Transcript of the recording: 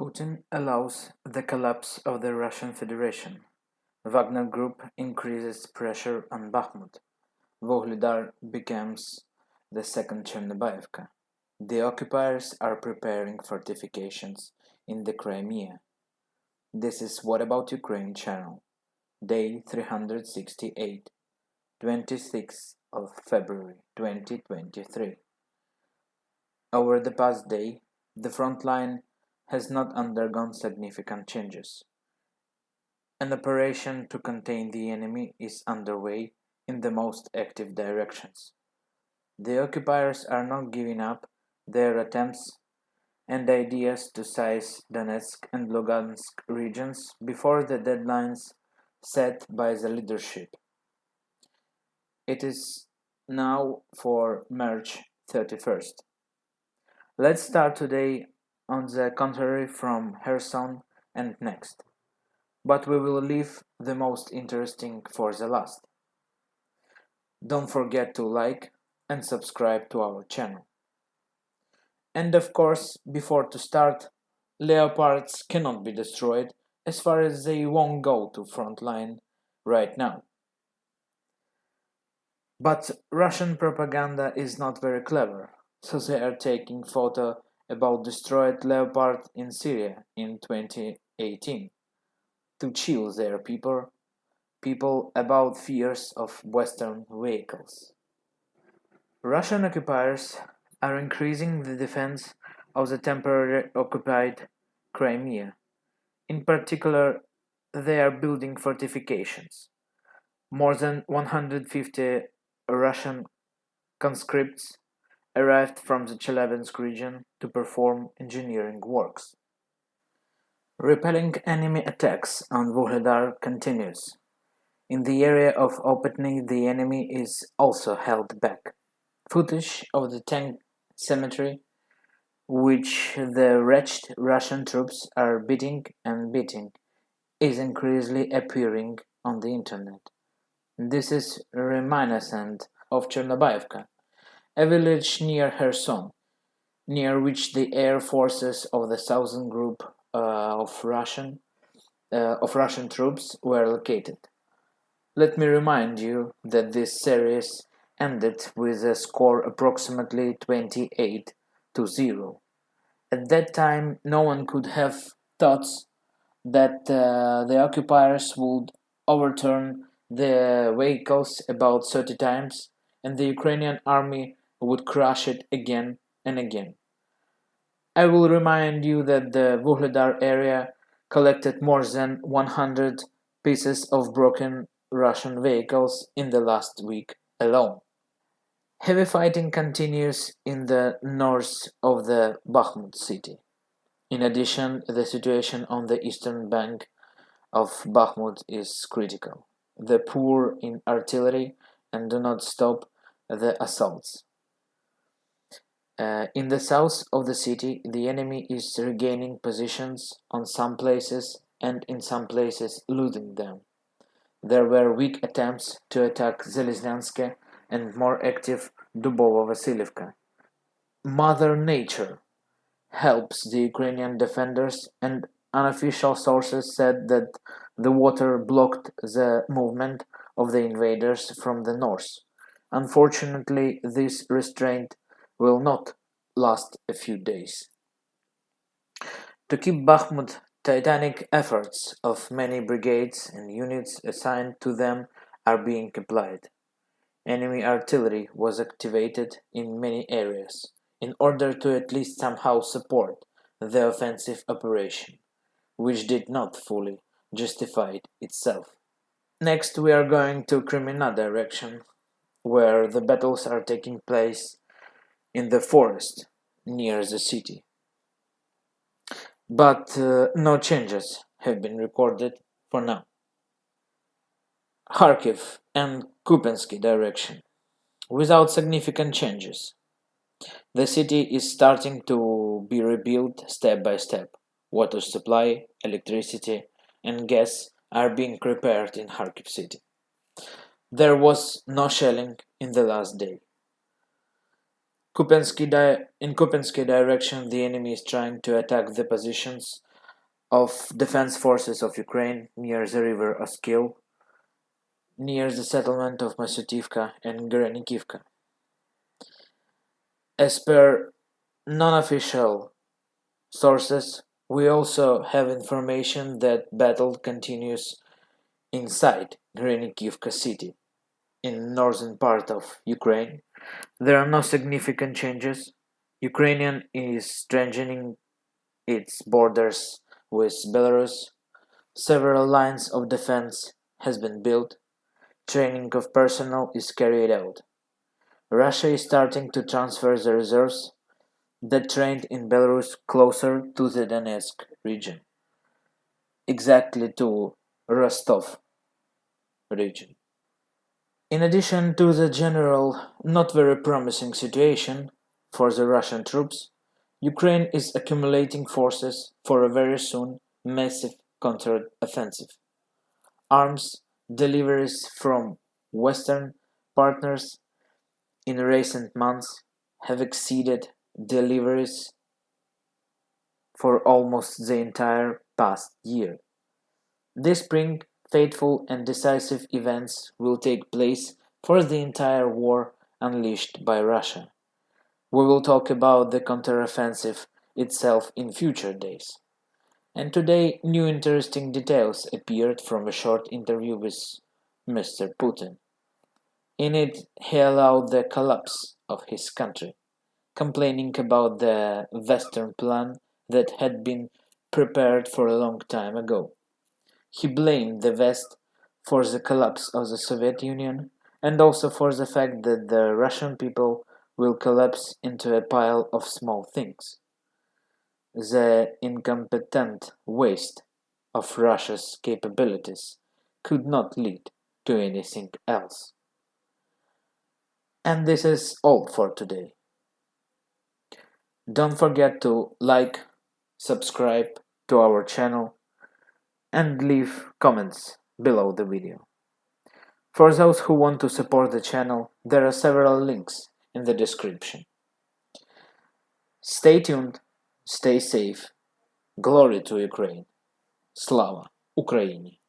Putin allows the collapse of the Russian Federation. Wagner Group increases pressure on Bakhmut. Vuhledar becomes the second Chernobyevka. The occupiers are preparing fortifications in the Crimea. This is What About Ukraine channel, day 368, 26th of February 2023. Over the past day, the front line has not undergone significant changes. An operation to contain the enemy is underway in the most active directions. The occupiers are not giving up their attempts and ideas to seize Donetsk and Lugansk regions before the deadlines set by the leadership. It is now for March 31st. Let's start today on the contrary from Kherson and next, but we will leave the most interesting for the last. Don't forget to like and subscribe to our channel. And of course, before to start, leopards cannot be destroyed as far as they won't go to front line right now. But Russian propaganda is not very clever, so they are taking photo about destroyed leopard in Syria in 2018 to chill their people about fears of Western vehicles. Russian occupiers are increasing the defense of the temporarily occupied Crimea. In particular, they are building fortifications. More than 150 Russian conscripts arrived from the Chelyabinsk region to perform engineering works. Repelling enemy attacks on Vuhledar continues. In the area of Opetny, the enemy is also held back. Footage of the tank cemetery, which the wretched Russian troops are beating and beating, is increasingly appearing on the internet. This is reminiscent of Chernobyevka, a village near Kherson, near which the air forces of the Southern Group of Russian troops were located. Let me remind you that this series ended with a score approximately 28-0. At that time, no one could have thought that the occupiers would overturn the vehicles about 30 times and the Ukrainian army would crush it again and again. I will remind you that the Vuhledar area collected more than 100 pieces of broken Russian vehicles in the last week alone. Heavy fighting continues in the north of the Bakhmut city. In addition, the situation on the eastern bank of Bakhmut is critical. They pour in artillery and do not stop the assaults. In the south of the city, the enemy is regaining positions on some places and in some places losing them. There were weak attempts to attack Zelezhnyansk and more active Dubovo-Vasilievka. Mother Nature helps the Ukrainian defenders, and unofficial sources said that the water blocked the movement of the invaders from the north. Unfortunately, this restraint will not last a few days. To keep Bakhmut, titanic efforts of many brigades and units assigned to them are being applied. Enemy artillery was activated in many areas in order to at least somehow support the offensive operation, which did not fully justify itself. Next, we are going to Kreminna direction, where the battles are taking place in the forest near the city. But no changes have been recorded for now. Kharkiv and Kupensky direction, without significant changes. The city is starting to be rebuilt step by step. Water supply, electricity, and gas are being prepared in Kharkiv city. There was no shelling in the last day. In Kupensky direction, the enemy is trying to attack the positions of defense forces of Ukraine near the river Oskil, near the settlement of Masyutivka and Granikivka. As per non-official sources, we also have information that battle continues inside Granikivka city, in northern part of Ukraine. There are no significant changes. Ukrainian is strengthening its borders with Belarus. Several lines of defense has been built. Training of personnel is carried out. Russia is starting to transfer the reserves that trained in Belarus closer to the Donetsk region, exactly to Rostov region. In addition to the general not very promising situation for the Russian troops, Ukraine is accumulating forces for a very soon massive counter-offensive. Arms deliveries from Western partners in recent months have exceeded deliveries for almost the entire past year. This spring, fateful and decisive events will take place for the entire war unleashed by Russia. We will talk about the counteroffensive itself in future days. And today, new interesting details appeared from a short interview with Mr. Putin. In it, he allowed the collapse of his country, complaining about the Western plan that had been prepared for a long time ago. He blamed the West for the collapse of the Soviet Union and also for the fact that the Russian people will collapse into a pile of small things. The incompetent waste of Russia's capabilities could not lead to anything else. And this is all for today. Don't forget to like, subscribe to our channel, and leave comments below the video. For those who want to support the channel, there are several links in the description. Stay tuned, stay safe, glory to Ukraine, Slava Ukraini!